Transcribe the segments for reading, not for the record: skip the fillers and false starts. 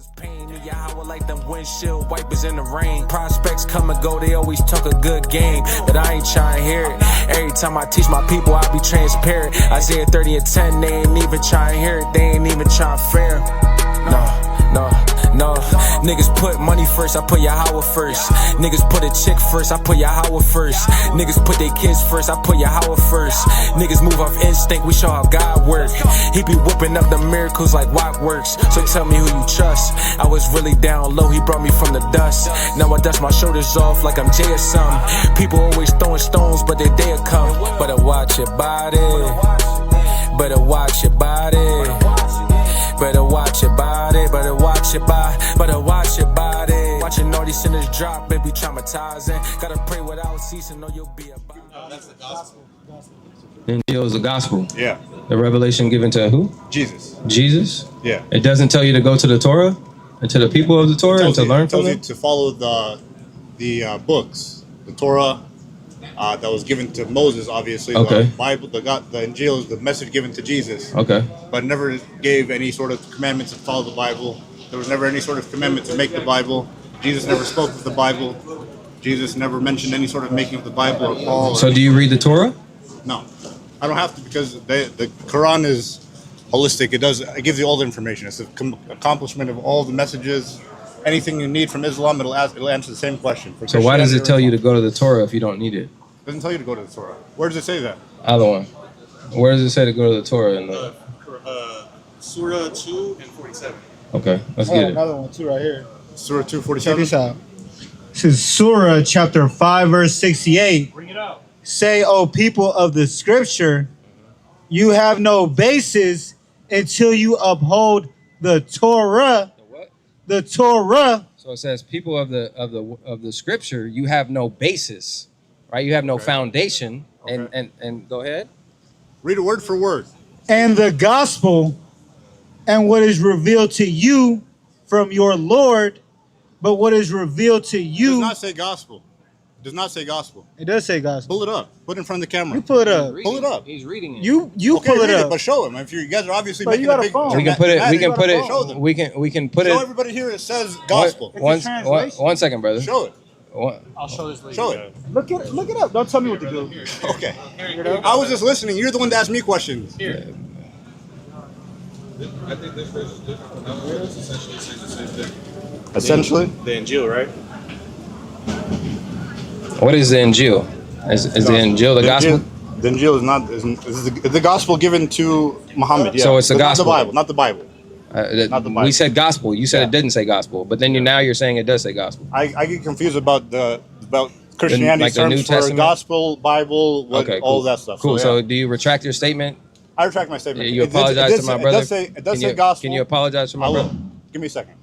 was paying me Yahweh like them windshield wipers in the rain. Prospects come and go, they always talk a good game, but I ain't trying to hear it. Every time I teach my people, I be transparent. Isaiah 30:10, they ain't even trying to hear it. They ain't even trying to fear. No. Niggas put money first, I put Yahweh first. Niggas put a chick first, I put Yahweh first. Niggas put their kids first, I put Yahweh first. Niggas move off instinct, we show how God work. He be whooping up the miracles like works. So tell me who you trust. I was really down low, he brought me from the dust. Now I dust my shoulders off like I'm Jay or something. People always throwing stones, but their day will come. Better watch your body. Better watch your body. Better watch your body, better watch your body, better watch your body. Watching all these sinners drop, it be traumatizing. Gotta pray without ceasing, know you'll be about it. That's the gospel. Injil is the gospel. Yeah. The revelation given to who? Jesus. Jesus? Yeah. It doesn't tell you to go to the Torah and to the people of the Torah and to learn from them? It tells you to follow the books, the Torah that was given to Moses, obviously. Okay. The Bible, the Injil is the message given to Jesus. Okay. But never gave any sort of commandments to follow the Bible. There was never any sort of commandment to make the Bible. Jesus never spoke of the Bible. Jesus never mentioned any sort of making of the Bible or Paul. So do you read the Torah? No, I don't have to, because the Quran is holistic. It gives you all the information. It's an accomplishment of all the messages. Anything you need from Islam, it'll answer the same question. So why does it tell you to go to the Torah if you don't need it? It doesn't tell you to go to the Torah. Where does it say that? Other one. Where does it say to go to the Torah? In the... Surah 2 and 47. Okay, let's get it. Another one too right here. Surah 2:47. Check this out. This is Surah chapter 5 verse 68. Bring it out. Say, O people of the scripture, you have no basis until you uphold the Torah. The what? The Torah. So it says, people of the scripture, you have no basis, right? You have no foundation. Okay. And go ahead. Read it word for word. And the gospel and what is revealed to you from your Lord, but what is revealed to It you. does not say gospel. It does not say gospel. It does say gospel. Pull it up. Put it in front of the camera. You pull it up. Pull it up. He's reading it. You Okay, pull it read up. but show him. If you guys are obviously But making you got a a big phone. We can put it. We can put Show them. it. We can put Show it. everybody here it says gospel. One translation. second, brother. Show it. I'll show this later. Show it. Look it up. Don't tell me what to do. Okay. I was just listening. You're the one that asked me questions. Here. I think this verse is different from that one. It's essentially saying the same thing. Essentially? The Injil, right? What is the Injil? Is the Injil the gospel? The Injil is not is the gospel given to Muhammad. Yeah. So it's the But gospel. Not the Bible. Not the Bible. We said gospel. You said Yeah. it didn't say gospel, but then now you're saying it does say gospel. I get confused about Christianity's like the New terms for Testament? gospel, Bible, Okay, all cool. that stuff. Cool. So, So yeah. do you retract your statement? I retract my statement. You It apologize did to my say- brother. It does say gospel. Can you apologize to my I will. brother? Give me a second.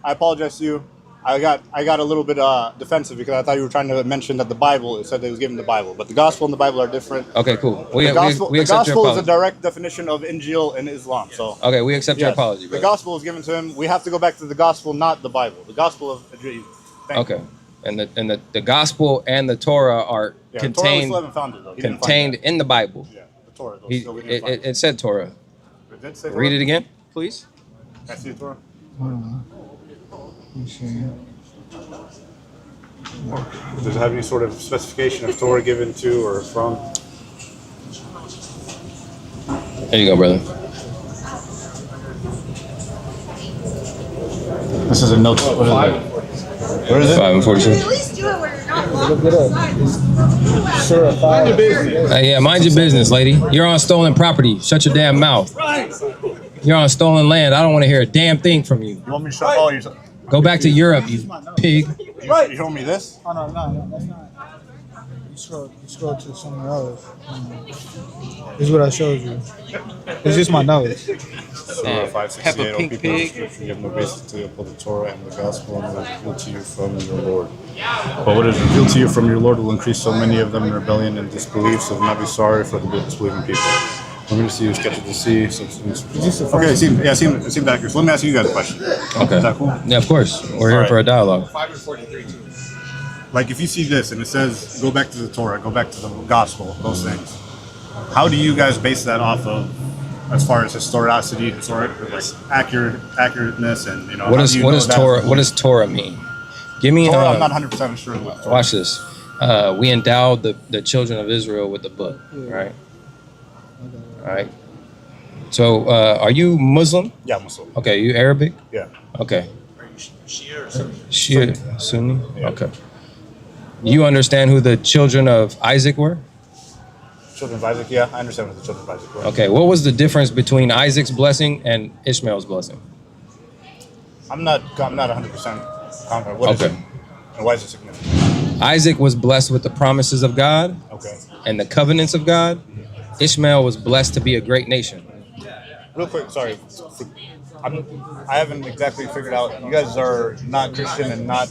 I apologize to you. I got a little bit defensive because I thought you were trying to mention that the Bible, it said that it was given the Bible, but the gospel and the Bible are different. Okay, cool. The gospel, we the accept your gospel is a apology. direct definition of Injil in Islam. So Okay, we accept your yes, apology, the brother. gospel was given to him. We have to go back to the gospel, not the Bible. The gospel of Jesus. Thank you. Okay, and the gospel and the Torah are Yeah, the Torah contained still haven't found it, though. He didn't find contained it. in the Bible. Yeah, the Torah. Though, He, still we didn't find it said Torah. It did say Read Torah? it again, please. Can I see the Torah? Does it have any sort of specification of Torah given to or from? There you go, brother. This is a note. What is it? Where is it? 5 and 46. At least do it where you're not blocking Surah 5. Yeah, mind your business, lady. You're on stolen property. Shut your damn mouth. You're on stolen land. I don't want to hear a damn thing from you. You want me to show? Oh, you Go back to Europe, you pig. You showing me this? Oh no, that's not. You scroll to somewhere else. This is what I showed you. It's just my nose. Surah 568. Peppa Pink people of pig. Scripture, you have no basis to uphold the Torah and the gospel, and what is revealed to you from your Lord. But what is revealed to you from your Lord will increase so many of them in rebellion and disbelief, so do not be sorry for the disbelieving people. I'm going to see you sketches to see. Okay, it seemed accurate. So let me ask you guys a question. Okay. Is that cool? Yeah, of course. We're here All right. for a dialogue. 5 and 43 too. Like if you see this and it says, go back to the Torah, go back to the gospel, those things. How do you guys base that off of as far as historicity, like accurateness, and you know. What how does do you what know does that- Torah what does Torah mean? Give me Torah, I'm not 100% sure. What Torah watch this. We endowed the children of Israel with the book, right? All right. So, are you Muslim? Yeah, Muslim. Okay, you Arabic? Yeah. Okay. Are you Shia or Sunni? Shia, Sunni? Yeah. Okay. You understand who the children of Isaac were? Children of Isaac, yeah, I understand what the children of Isaac were. Okay, what was the difference between Isaac's blessing and Ishmael's blessing? I'm not 100% confident. What is Okay. it? And why is it significant? Isaac was blessed with the promises of God Okay. and the covenants of God. Ishmael was blessed to be a great nation. Real quick, sorry. I haven't exactly figured out. You guys are not Christian and not.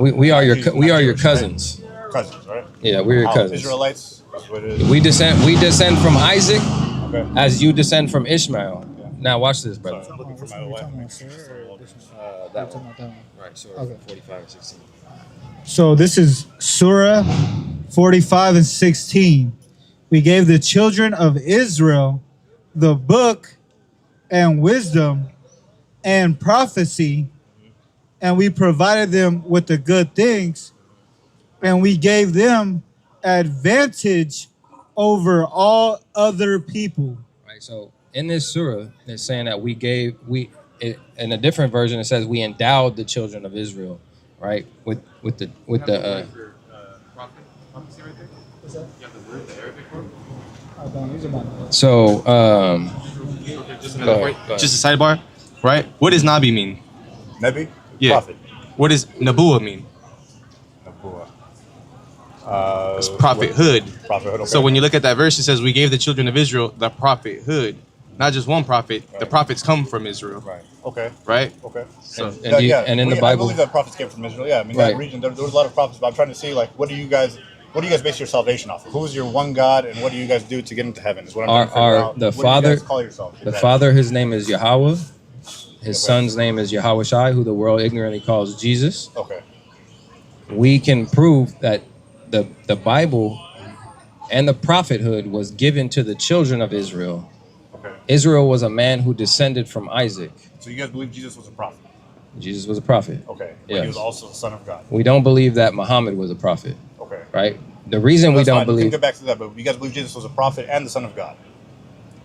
We are your Jews, we not are your Jewish, right? cousins. Cousins, right? Yeah, we're your How? cousins. Israelites. That's what it is. We descend from Isaac Okay. as you descend from Ishmael. Now watch this, brother. Sorry, I'm looking for my wife. That one. Right, so 45 and 16. So this is Surah 45 and 16. We gave the children of Israel the book and wisdom and prophecy, and we provided them with the good things, and we gave them advantage over all other people. Right, so in this surah, it's saying that in a different version, it says we endowed the children of Israel, right, with the Prophecy right there? What's that? You have the word, the Arabic word? so Just go ahead, go ahead. Just a sidebar, right? What does Nabi mean? Nebi? Yeah. Prophet. What does Nabuwa mean? Nabuwa. It's prophethood. Prophethood, okay. So when you look at that verse, it says, we gave the children of Israel the prophethood. Not just one prophet. The Right. prophets come from Israel, Right. Okay. right? Okay. And in the Bible, I believe that prophets came from Israel. Yeah, I mean Right. that region. There was a lot of prophets, but I'm trying to see like what do you guys base your salvation off of? Who's your one God, and what do you guys do to get into heaven? Is what I'm trying to figure out. the What do you Father, guys call yourself? the Exactly. Father, his name is Yahweh. His Okay. son's name is Yahweh Shai, who the world ignorantly calls Jesus. Okay. We can prove that the Bible and the prophethood was given to the children of Israel. Okay. Israel was a man who descended from Isaac. So you guys believe Jesus was a prophet? Jesus was a prophet. Okay. But Yes. he was also the Son of God. We don't believe that Muhammad was a prophet, Okay. right? The reason we That's don't fine. We can believe, get back to that, but you guys believe Jesus was a prophet and the Son of God.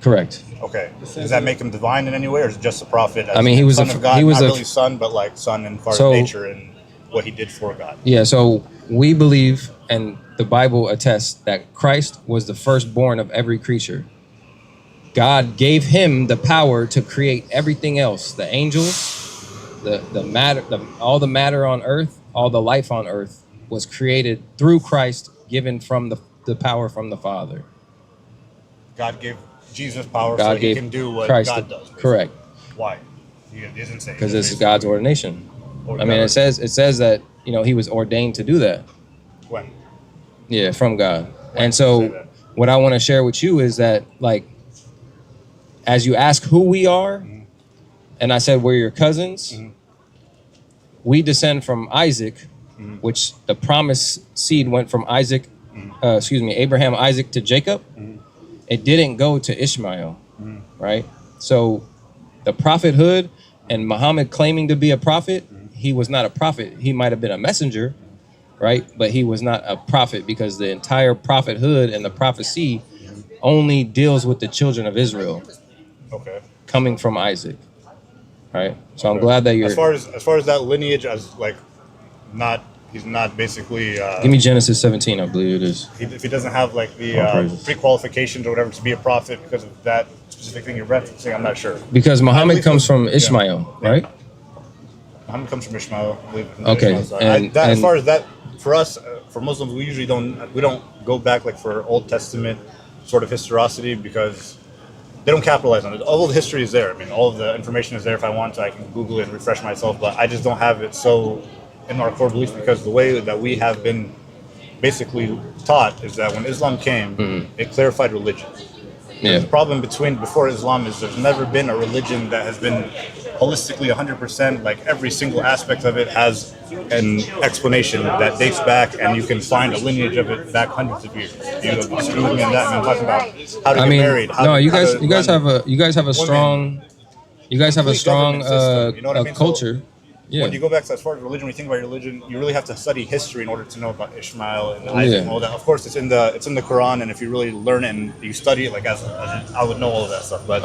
correct. Okay. Does that make him divine in any way, or is it just a prophet? I mean, he was son a- of God, he was not a- really son, but like son in far So- nature and what he did for God. Yeah, so we believe, and the Bible attests, that Christ was the firstborn of every creature. God gave him the power to create everything else, the angels, the matter, all the matter on earth, all the life on earth was created through Christ, given from the power from the Father. God gave Jesus power God so he gave can do what Christ God the- does. basically. correct, Why? He doesn't say. because this is God's ordination. Or I mean, it says that he was ordained to do that. when. Yeah, from God. And does it say so that? what I want to share with you is that, like, as you ask who we are, and I said we're your cousins, we descend from Isaac, which the promised seed went from Abraham, Isaac to Jacob. It didn't go to Ishmael, right? So the prophethood and Muhammad claiming to be a prophet, he was not a prophet. He might have been a messenger, right? But he was not a prophet, because the entire prophethood and the prophecy only deals with the children of Israel Okay. coming from Isaac, right? So I'm Okay. glad that you're. As far as that lineage, as like, he's not basically. Give me Genesis 17, I believe it is. If he doesn't have like the All praises. pre-qualifications or whatever to be a prophet because of that specific thing you're referencing, I'm not sure. Because Muhammad believe comes so. from Yeah. Ishmael, Yeah. right? Muhammad comes from Ishmael. I believe in Okay, Ishmael side. and- as and- far as that, for us, for Muslims, we usually don't go back like for Old Testament sort of historicity, because they don't capitalize on it. All of the history is there. I mean, all of the information is there. If I want to, I can Google it and refresh myself. But I just don't have it so in our core beliefs, because the way that we have been basically taught is that when Islam came, it clarified religion. Yeah. The problem before Islam is there's never been a religion that has been holistically 100%, like every single aspect of it has an explanation that dates back, and you can find a lineage of it back hundreds of years. You disagree with me on that? And I'm talking about how to get married. You guys have a strong system, you know what I mean? culture. Yeah. When you go back to as far as religion, when you think about your religion, you really have to study history in order to know about Ishmael and Isaac and all that. Of course, it's in the Quran, and if you really learn it and you study it, like as I would know all of that stuff. But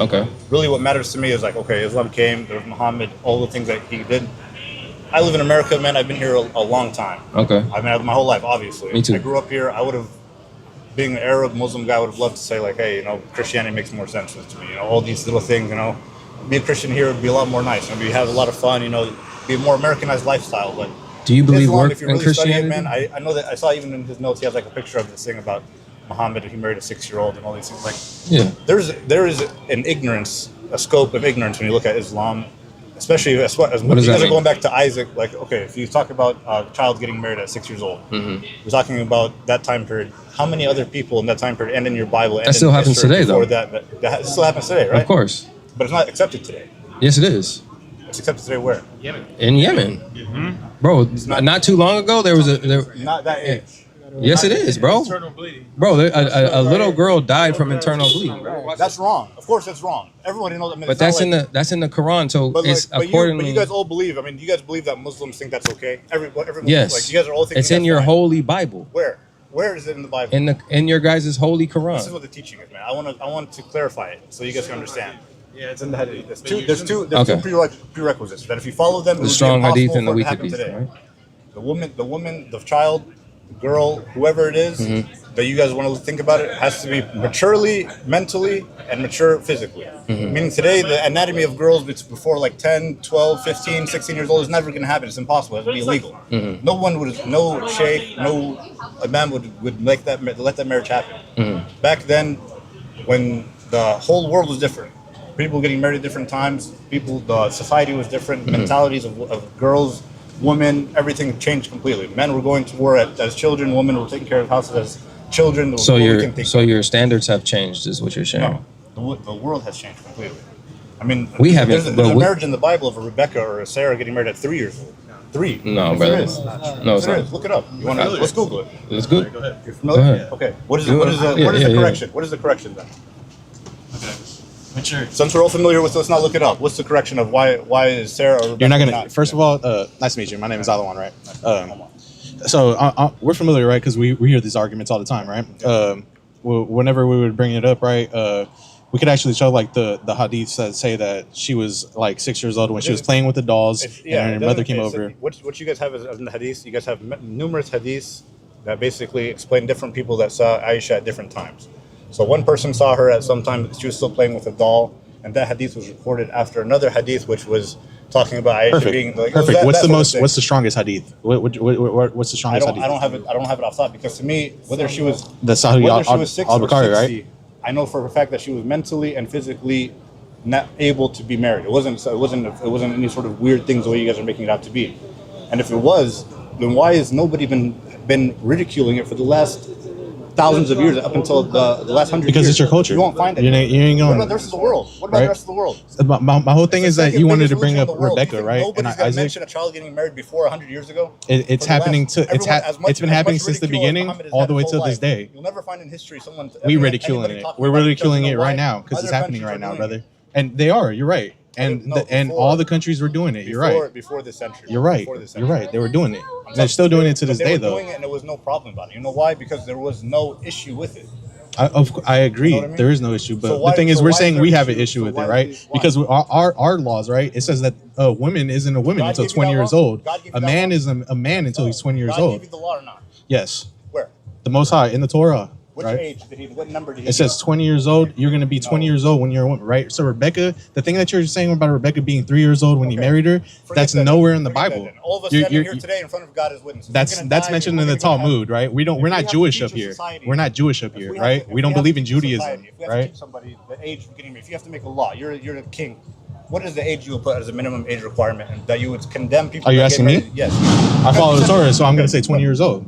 really, what matters to me is like, okay, Islam came, there was Muhammad, all the things that he did. I live in America, man. I've been here a long time. Okay. I mean, my whole life, obviously. Me too. I grew up here. I would have, being an Arab Muslim guy, I would have loved to say like, hey, Christianity makes more sense to me. All these little things, be a Christian here would be a lot more nice. We have a lot of fun, be a more Americanized lifestyle. But do you believe Islam, work if you in really Christianity? study it, man, I know that I saw even in his notes he has like a picture of this thing about Muhammad. He married a 6-year-old and all these things. Like, there is an ignorance, a scope of ignorance when you look at Islam, especially as you guys are going back to Isaac. Like, okay, if you talk about a child getting married at 6 years old, we're talking about that time period. How many other people in that time period and in your Bible? And that still happens today, though. That still happens today, right? Of course. But it's not accepted today. Yes, it is. It's accepted today where? Yemen. In Yemen, bro. Not too long ago, there was not that age. Yes, it is, bro. Internal bleeding. Bro, a little girl died from internal bleeding, bro. That's wrong. Of course, that's wrong. Everybody knows. But that's in the Quran, so it's accordingly. But you guys all believe. I mean, do you guys believe that Muslims think that's okay? Every Muslim, yes. Like, you guys are all thinking it's in your holy Bible. Where? Where is it in the Bible? In your guys' holy Quran. This is what the teaching is, man. I want to clarify it so you guys can understand. Yeah, it's in the Hadith. There's two prerequisites that if you follow them, the strong Hadith and the weak Hadith. Right? The woman, the child, the girl, whoever it is that you guys want to think about it has to be maturely, mentally, and mature physically. Meaning today, the anatomy of girls before like 10, 12, 15, 16 years old is never going to happen. It's impossible. It would be illegal. No one would, no sheikh, no imam would let that marriage happen. Back then, when the whole world was different, people getting married at different times, the society was different, mentalities of girls, women, everything changed completely. Men were going to war as children, women were taking care of houses as children. So your standards have changed, is what you're saying? No, the world has changed completely. I mean, there's a marriage in the Bible of a Rebecca or a Sarah getting married at 3 years old. 3. No, brother. There is. No, it's there not. is. Look it up. Let's Google it. Let's go. Go ahead. You're familiar? Go ahead. Okay. What is the correction? What is the correction then? Mature. Since we're all familiar with, let's not look it up. What's the correction of why is Sarah or Rebecca? You're not gonna. First of all, nice to meet you. My name is Alawan, right? So we're familiar, right? Because we hear these arguments all the time, right? Whenever we would bring it up, right? We could actually show like the hadiths that say that she was like 6 years old when she was playing with the dolls, and her mother came over. What you guys have is in the hadiths. You guys have numerous hadiths that basically explain different people that saw Aisha at different times. So one person saw her at some time, she was still playing with a doll, and that hadith was recorded after another hadith, which was talking about Aisha being like. Perfect. What's the strongest hadith? What's the strongest hadith? I don't have it off top because to me, whether she was the Sahih al-Bukhari, right? I know for a fact that she was mentally and physically not able to be married. It wasn't any sort of weird things the way you guys are making it out to be. And if it was, then why has nobody been ridiculing it for the last thousands of years up until the last 100 years? Because it's your culture. You won't find it. You ain't going. What about the rest of the world? What about the rest of the world? My whole thing is that you wanted to bring up Rebecca, right? Nobody's going to mention a child getting married before 100 years ago. It's happening it's been happening since the beginning all the way till this day. You'll never find in history someone. We ridiculing it. We're ridiculing it right now because it's happening right now, brother. And they are. You're right. And all the countries were doing it. You're right. Before this century. You're right. You're right. They were doing it. They're still doing it to this day, though. Doing it and there was no problem about it. You know why? Because there was no issue with it. I agree. You know There is no issue, but the thing is, we're saying we have an issue with it, right? Because our laws, right? It says that a woman isn't a woman until 20 years old. A man is a man until he's 20 years old. God gave you the law or not? Yes. Where? The Most High in the Torah. Which age did he? What number did he? It says 20 years old. You're going to be 20 years old when you're a woman, right? So Rebecca, the thing that you're saying about Rebecca being 3 years old when you married her, that's nowhere in the Bible. All of us standing here today in front of God as witnesses. That's mentioned in the Talmud, right? We're not Jewish up here. We're not Jewish up here, right? We don't believe in Judaism, right? Somebody the age of getting married. If you have to make a law, you're the king. What is the age you would put as a minimum age requirement and that you would condemn people? Are you asking me? Yes. I follow the Torah, so I'm going to say 20 years old.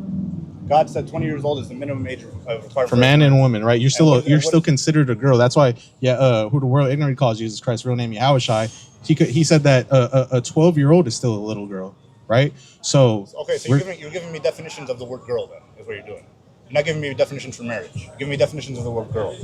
God said 20 years old is the minimum age required For man and woman, right? You're still And you're still considered a girl. That's why, who the world ignorantly calls Jesus Christ, real name Yahushai. He said that a 12-year-old is still a little girl, right? So okay, so you're giving me definitions of the word girl. Then is what you're doing. You're not giving me definitions for marriage. You're giving me definitions of the word girl.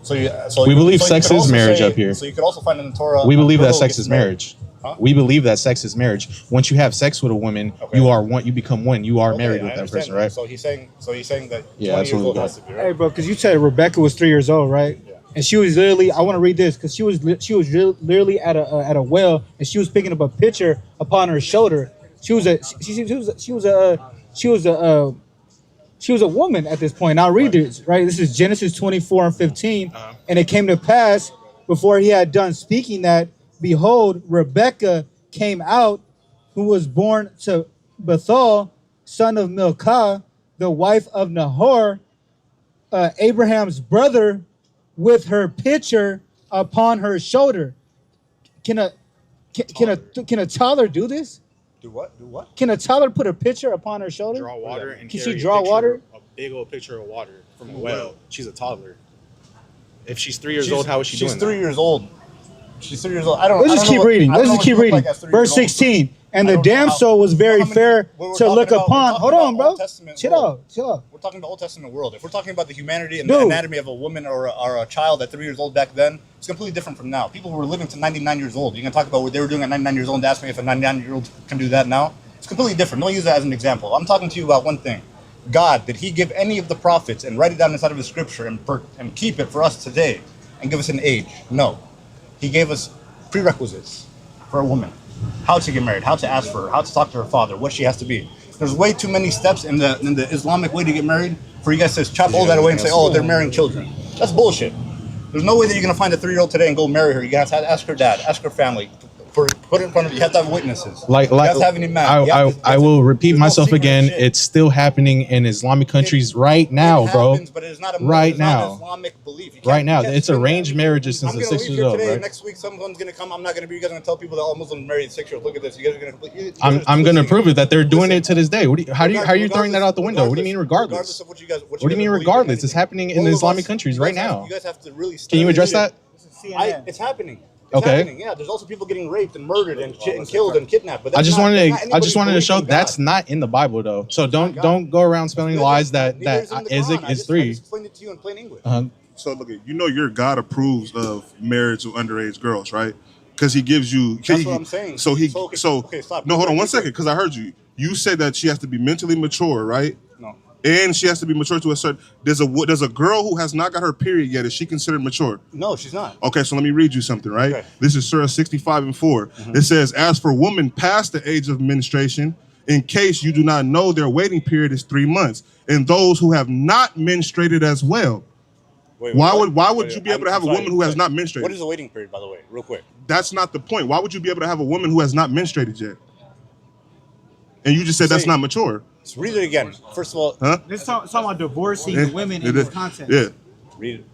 We believe sex is marriage up here. So you could also find in the Torah. We believe that sex is marriage. Huh? We believe that sex is marriage. Once you have sex with a woman, you are one. You become one. You are married with that person, right? So he's saying that 20 Yeah, years old absolutely. has to be right. Hey, bro, because you said Rebecca was 3 years old, right? Yeah. And she was literally, I want to read this because she was literally at a well, and she was picking up a pitcher upon her shoulder. She was a woman at this point. I'll read this, right? This is Genesis 24:15. And it came to pass before he had done speaking that, behold, Rebekah came out, who was born to Bethuel, son of Milcah, the wife of Nahor, Abraham's brother, with her pitcher upon her shoulder. Can a toddler do this? Do what? Do what? Can a toddler put a pitcher upon her shoulder? Draw water and Can carry she draw water? A big old pitcher of water from a well. She's a toddler. If she's 3 years old, how is she doing She's 3 years old. She's 3 years old. I don't. Let's I just don't keep know what- reading. I don't Let's know just what keep you look reading. like as 3 Verse years old. 16. And I the don't know damsel was very fair we're to talking look about- upon. we're Hold talking on, about bro. Old Testament Chill world. out. We're talking about Old Testament world. If we're talking about the humanity and Dude. the anatomy of a woman or a child at 3 years old back then, it's completely different from now. People were living to 99 years old. You're going to talk about what they were doing at 99 years old and ask me if a 99-year-old can do that now? It's completely different. Don't use that as an example. I'm talking to you about one thing. God, did he give any of the prophets and write it down inside of his scripture and keep it for us today and give us an age? No. He gave us prerequisites for a woman. How to get married, how to ask for her, how to talk to her father, what she has to be. There's way too many steps in the Islamic way to get married for you guys to chop all that away and say, oh, they're marrying children. That's bullshit. There's no way that you're going to find a 3-year-old today and go marry her. You have to ask her dad, ask her family. Put it in front of you. You have to have witnesses. You have to have an imam. I will repeat there's no myself secret again. shit. It's still happening in Islamic countries right now, It bro. happens, but it is not a, Right it's not an now. Islamic belief. You can't- Right now, you can't it's spin that. arranged marriages since I'm the gonna 6 leave years here old, today. right? Next week, someone's gonna come. I'm not gonna be. You guys are gonna tell people that all Muslims marry 6-year-olds. Look at this. You guys are gonna complete. I'm going to prove it that they're doing Listen. it to this day. How are you throwing that out the window? What do you mean regardless? Of what you guys. What do you mean regardless? It's happening in the Islamic countries right now. You guys have to really. Can you address that? It's happening. It's Okay. happening. Yeah, there's also people getting raped and murdered and killed and kidnapped. But I just wanted to anybody show believing that's God. not in the Bible though. So don't go around spelling Neither- lies that neither is in the Quran. Isaac I is just 3. explained it to you in plain English. So look, you know your God approves of marriage with underage girls, right? Because he gives you. That's what I'm saying. So he. Okay, stop. No, hold on 1 second, because I heard you. You said that she has to be mentally mature, right? No. And she has to be mature to a certain. There's a girl who has not got her period yet. Is she considered mature? No, she's not. Okay, so let me read you something, right? Okay. This is Surah 65:4. It says, "As for women past the age of menstruation, in case you do not know, their waiting period is 3 months, and those who have not menstruated as well." Wait, Why what? would you be able to have a woman who has not menstruated? What is the waiting period, by the way, real quick? That's not the point. Why would you be able to have a woman who has not menstruated yet? And you just said that's not mature. Let's read it again. First of all, Huh? Let's talk about divorcing Yeah. the women It in this is. context. Yeah. read it.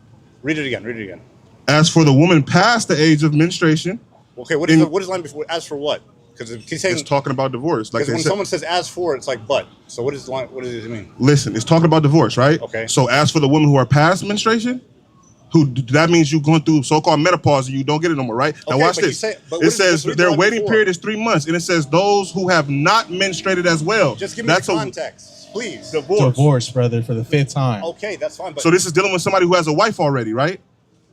Read it again. Read it again. As for the woman past the age of menstruation, Okay, what is line before? As for what? Because he's saying. it's talking about divorce. Like Because they when said, someone says as for, it's like but. So what is the line? What does it mean? listen, it's talking about divorce, right? Okay. So as for the women who are past menstruation, that means you're going through so-called menopause and you don't get it no more, right? Now Okay, watch but this. but It what says is- read the their line waiting before. period is 3 months, and it says those who have not menstruated as well. Just give me the context, please. Divorce, brother, for the 5th time. Okay, that's fine. But So this is dealing with somebody who has a wife already, right?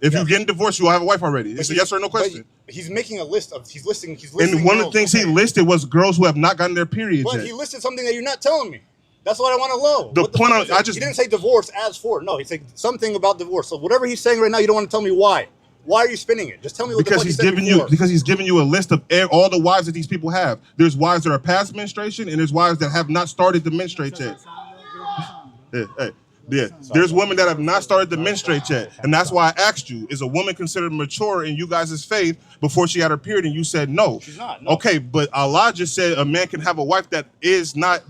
If you're getting divorced, you will have a wife already. It's a yes or no question. He's making a list of. He's listing. And one of the things he listed was girls who have not gotten their period But yet. he listed something that you're not telling me. That's what I want to know. The What point fuck is I it? just- He didn't say divorce as for. No, he said something about divorce. So whatever he's saying right now, you don't want to tell me why. Why are you spinning it? Just tell me what the Because fuck he's he said giving before. you a list of all the wives that these people have. There's wives that are past menstruation, and there's wives that have not started to menstruate yet. Yeah. There's women that have not started to menstruate yet, and that's why I asked you: is a woman considered mature in you guys' faith before she had her period? And you said no. She's not. No. Okay, but Allah just said a man can have a wife that has not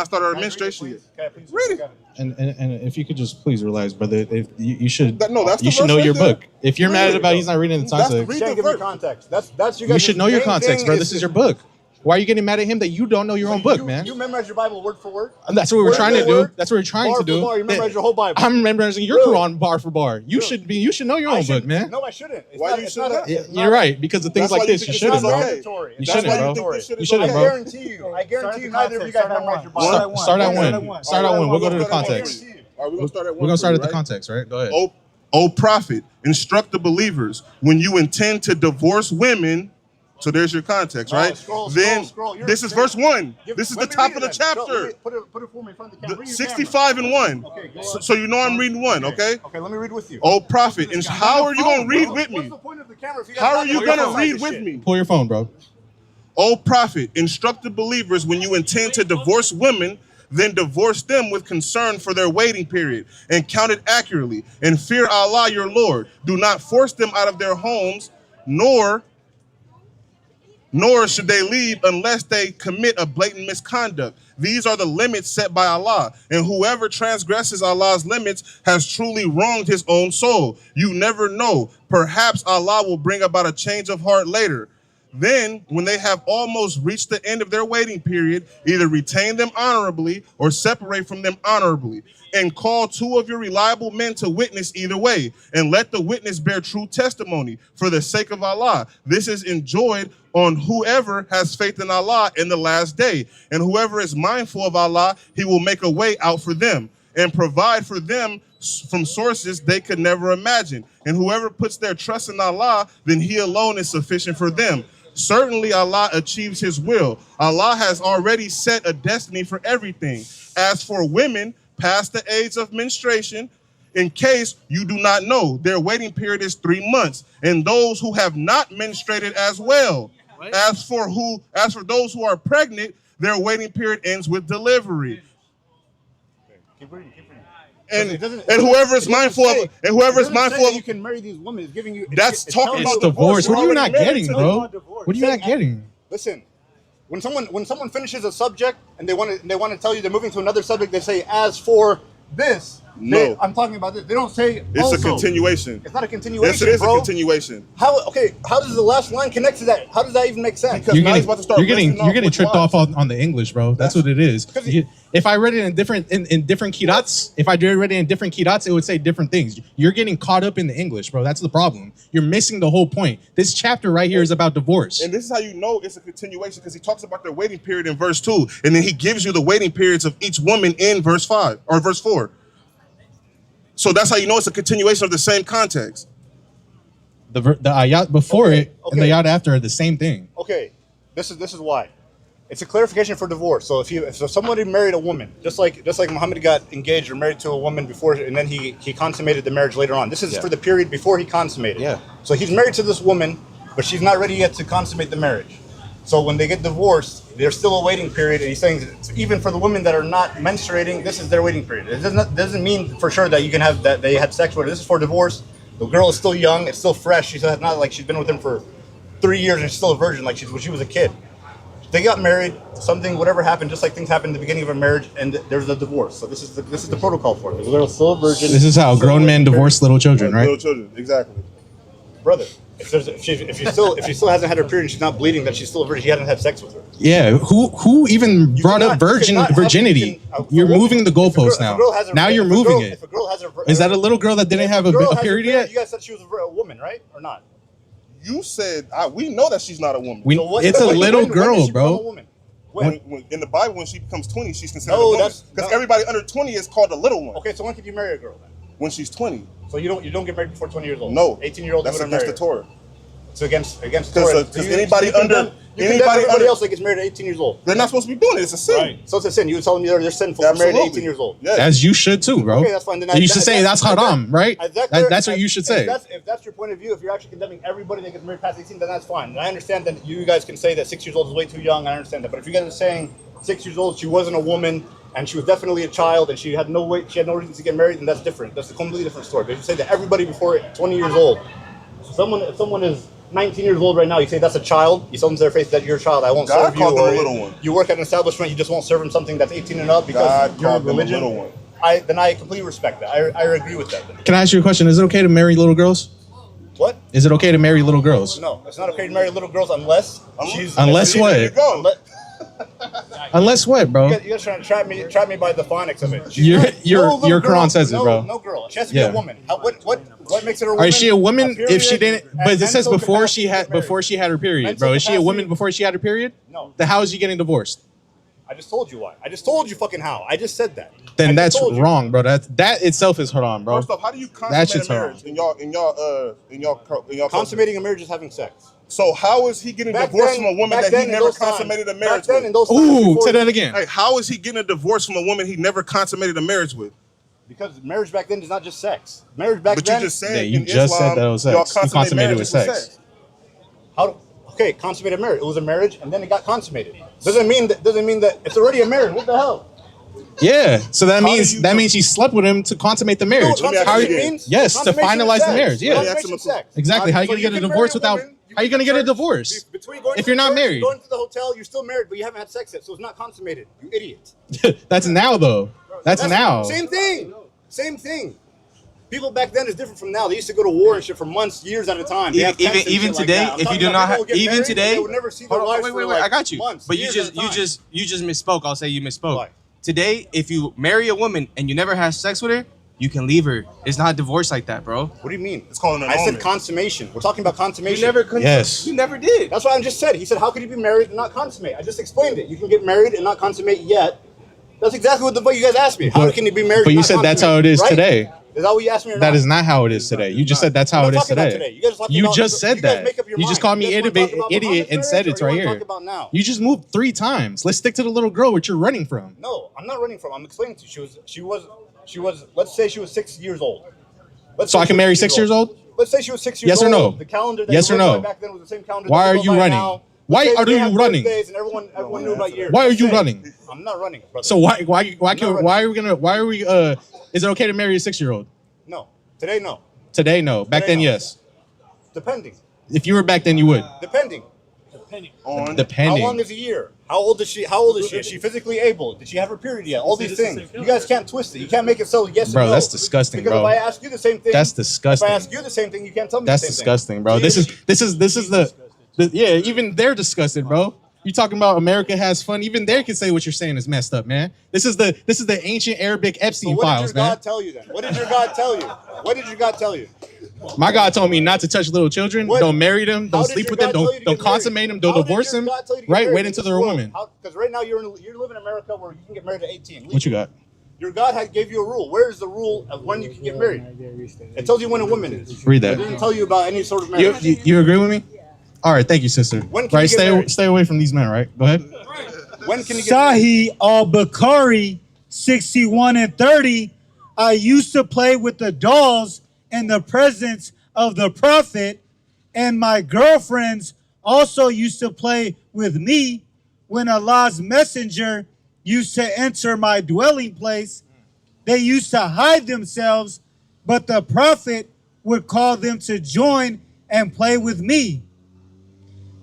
started her menstruation yet. Okay, please Read it. And if you could just please relax, brother. If you should, No, that's the you should verse know right your there. book. If you're Read mad it, about bro. he's not reading the That's the context, read Can't the give me verse. context. That's you guys. you should know your context, bro. This is your book. Why are you getting mad at him that you don't know your own book, man? You memorize your Bible word for word? And that's what we're trying to do. That's what we're trying to do. Bar for bar, you memorize your whole Bible. I'm memorizing your Quran bar for bar. You should know your own book, man. No, I shouldn't. Why you shouldn't? You're right, because of things like this, you shouldn't, bro. You shouldn't, bro. You shouldn't, bro. I guarantee you neither of you guys memorize your Bible. Start at one. Start at one. We'll go to the context. All right, we're gonna start at one. We're gonna start at the right? context, right? Go ahead. O prophet, instruct the believers when you intend to divorce women. So there's your context, right? Scroll. This is verse 1. This is the top of the chapter. Put it for me in front of the camera. 65 and 1. Okay, so you know I'm reading 1, okay? Okay, let me read with you. O prophet, and how are you going to read with me? What's the point of the camera if you guys How are you going to outside read this with shit? me? Pull your phone, bro. O prophet, instruct the believers when you intend to divorce women, then divorce them with concern for their waiting period, and count it accurately, and fear Allah your Lord. Do not force them out of their homes, nor should they leave unless they commit a blatant misconduct. These are the limits set by Allah, and whoever transgresses Allah's limits has truly wronged his own soul. You never know. Perhaps Allah will bring about a change of heart later. Then, when they have almost reached the end of their waiting period, either retain them honorably or separate from them honorably, and call 2 of your reliable men to witness either way, and let the witness bear true testimony for the sake of Allah. This is enjoined on whoever has faith in Allah in the last day, and whoever is mindful of Allah, he will make a way out for them and provide for them from sources they could never imagine. And whoever puts their trust in Allah, then he alone is sufficient for them. Certainly Allah achieves his will. Allah has already set a destiny for everything. As for women past the age of menstruation, in case you do not know, their waiting period is 3 months, and those who have not menstruated as well. As for those who are pregnant, their waiting period ends with delivery. Keep reading. And whoever is mindful of you can marry these women is giving you. That's talking about divorce. What are you not getting, bro? What are you not getting? Listen, when someone finishes a subject and they want to tell you they're moving to another subject, they say as for this. No, I'm talking about this. They don't say it's also. a continuation. It's not a continuation. Yes, it is bro. a continuation. How does the last line connect to that? How does that even make sense? Because you're getting tripped off on the English, bro. That's what it is. If I read it in different kirats, it would say different things. You're getting caught up in the English, bro. That's the problem. You're missing the whole point. This chapter right here is about divorce. And this is how you know it's a continuation, because he talks about their waiting period in verse 2, and then he gives you the waiting periods of each woman in verse 5 or verse 4. So that's how you know it's a continuation of the same context. The ayat before it and the ayat after are the same thing. Okay, this is why. It's a clarification for divorce. So if somebody married a woman, just like Muhammad got engaged or married to a woman before, and then he consummated the marriage later on. This is for the period before he consummated. Yeah. So he's married to this woman, but she's not ready yet to consummate the marriage. So when they get divorced, there's still a waiting period, and he's saying even for the women that are not menstruating, this is their waiting period. It doesn't mean for sure that you can have that they had sex with her. This is for divorce. The girl is still young, it's still fresh. She's not like she's been with him for 3 years and she's still a virgin like when she was a kid. They got married, whatever happened, just like things happened in the beginning of a marriage, and there's a divorce. So this is the protocol for it. The girl's still a virgin. This is how grown men divorce little children, right? Little children, exactly. Brother, if she still hasn't had her period and she's not bleeding, then she's still a virgin. He hasn't had sex with her. Yeah, who even brought up virginity? You're moving the goalposts now. Now you're moving it. If a girl has her, is that a little girl that didn't have a period yet? You guys said she was a woman, right, or not? You said we know that she's not a woman. It's a little girl, bro. When in the Bible, when she becomes 20, she's considered a woman. Because everybody under 20 is called a little one. Okay, so when can you marry a girl then? When she's 20. So you don't get married before 20 years old? No. 18-year-old. That's against the Torah. It's against Torah. Because anybody under everybody else that gets married at 18 years old. They're not supposed to be doing it. It's a sin. Right. So it's a sin. You were telling me they're sinful for married at 18 years old. Yes. As you should too, bro. Okay, that's fine. You should say that's haram, right? That's what you should say. If that's your point of view, if you're actually condemning everybody that gets married past 18, then that's fine. And I understand that you guys can say that 6 years old is way too young. I understand that. But if you guys are saying 6 years old, she wasn't a woman, and she was definitely a child, and she had no reason to get married, then that's different. That's a completely different story. But if you say that everybody before 20 years old, if someone is 19 years old right now, you say that's a child, you tell them to their face that you're a child, I won't serve you. God called them a little one. You work at an establishment, you just won't serve them something that's 18 and up because God you're called them a religion. little one. Then I completely respect that. I agree with that. Can I ask you a question? Is it okay to marry little girls? What? Is it okay to marry little girls? No, it's not okay to marry little girls unless she's. Unless what? There you go. Unless what, bro? You guys trying to trap me by the phonics of it. Your little Quran says it, no, bro. No girl. She has to be a woman. What makes it a woman? Or is she a woman if she period didn't? But and it says mental before capacity she had to marry. before she had her period, Mental bro. Is she a woman capacity- before she had her period? No. Then how is she getting divorced? I just told you why. I just told you fucking how. I just said that. Then I that's just told you. wrong, bro. That itself is hold on, bro. First off, how do you That shit's consummate a marriage in y'all Consummating a marriage is having sex. So how is he getting Back divorced then- from a woman back that he then in never those times- consummated a marriage Back then in with? those times Ooh, before- say that again. Hey, how is he getting a divorce from a woman he never consummated a marriage with? Because marriage back then is not just sex. Marriage back But then. you just said Yeah, you in just Islam, said that was y'all sex. You consummated with sex. Okay, consummated marriage. It was a marriage, and then it got consummated. Doesn't mean that it's already a marriage. What the hell? Yeah. So that How means do you that means she slept with him to consummate the marriage. You know what How consummation you- means? Yes, to Consummation is finalize the sex. marriage. Yeah. Consummation is sex. Exactly. How you So gonna get a can divorce marry without? woman, How you gonna get a church, divorce between going if to you're the not church, married? Going to the hotel, you're still married, but you haven't had sex yet, so it's not consummated. You idiot. That's now though. That's now. Same thing. Same thing. People back then is different from now. They used to go to war and shit for months, years at a time. They have tents and Even shit like today, that. I'm if you talking do about not people have, who get even married, today, they would never see their hold on, wives wait, for wait, like I got you. months, But you years just, at a you time. just, you just misspoke. I'll say you misspoke. Why? Today, if you marry a woman and you never have sex with her, you can leave her. It's not divorce like that, bro. What do you mean? It's called an I said annulment. consummation. We're talking about consummation. Yes. You never did. That's what I just said. He said, how could you be married and not consummate? I just explained it. You can get married and not consummate yet. That's exactly what the fuck you guys asked me. How But- can you be married but and you not said that's consummate? how it is Right? today. Is that what you asked me or That not? is not how it is today. You just said that's how We're it is not talking about today. You guys talking You about- just said you guys that. make up your You just mind. called me You guys wanna talk about idiot Muhammad's and said marriage, it's or right you wanna here. talk about now? You just moved 3 times. Let's stick to the little girl which you're running from. No, I'm not running from. I'm explaining to you. She was. Let's say she was 6 years old. Let's So say I she can was marry 6 years old? Let's say she was 6 years Yes old. or no? The calendar that Yes you or went by no? back then was the same calendar. Why that are we you go by running? now. Why Let's say are they you have running? birthdays and everyone knew about years. Why are Let's you say- running? I'm not running, brother. So why are we is it okay to marry a 6-year-old? No. Today, no. Today, no. Back Today, then, no. yes. Depending. If you were back then, you would. Depending. On How Depending. long is a year? How old is she? How old is she? Is she physically able? Did she have her period yet? All these things. You guys can't twist it. You can't make it so yes Bro, and no. that's disgusting, because bro. if I ask you the same thing, That's If disgusting. I ask you the same thing, you can't tell me That's the same disgusting, thing. bro. So This you- is the yeah, even they're disgusted, bro. You talking about America has fun? Even they can say what you're saying is messed up, man. This is the ancient Arabic Epstein what files, did your man. God tell you then? What did your God tell you? What did your God tell you? My God told me not to touch little children. What- Don't marry them. How Don't did sleep your with them. God tell you to Don't get married? consummate them. Don't How did divorce your them. God tell you to get Right? married Wait in until this they're a world? woman. Because right now you're living in America where you can get married at 18. What you got? Your God gave you a rule. Where is the rule of when you can get married? It tells you when a woman is. Read It didn't that. tell you about any sort of You, marriage. you agree with me? All right, thank you, sister. When can Right, you get married? stay away from these men. Right, go ahead. When can you get married? Sahih al-Bukhari 61 and 30. I used to play with the dolls in the presence of the prophet, and my girlfriends also used to play with me when Allah's messenger used to enter my dwelling place. They used to hide themselves, but the prophet would call them to join and play with me.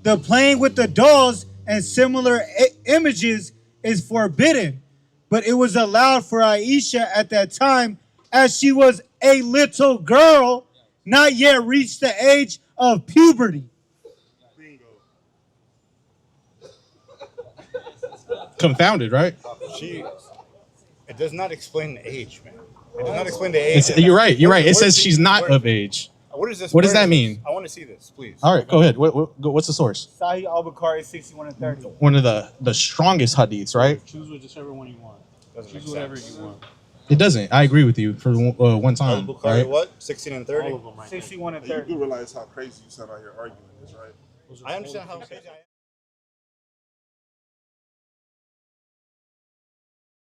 The playing with the dolls and similar images is forbidden, but it was allowed for Aisha at that time as she was a little girl, not yet reached the age of puberty. Confounded, right? It does not explain the age, man. It does not explain the age. You're right. You're right. It Where says is she's the- not where- of age. What is this? What does Where that is mean? this? I want to see this, please. All right, go ahead. What's the source? Sahih al-Bukhari 61 and 30. One of the strongest hadiths, right? Choose whichever one you want. Doesn't Choose make whatever sense. you want. It doesn't. I agree with you for one time. Al-Bukhari, Right? what? 16 and 30? All of them right there. 61 and You 30. do realize how crazy you sound out here arguing this, right? I understand how crazy I am.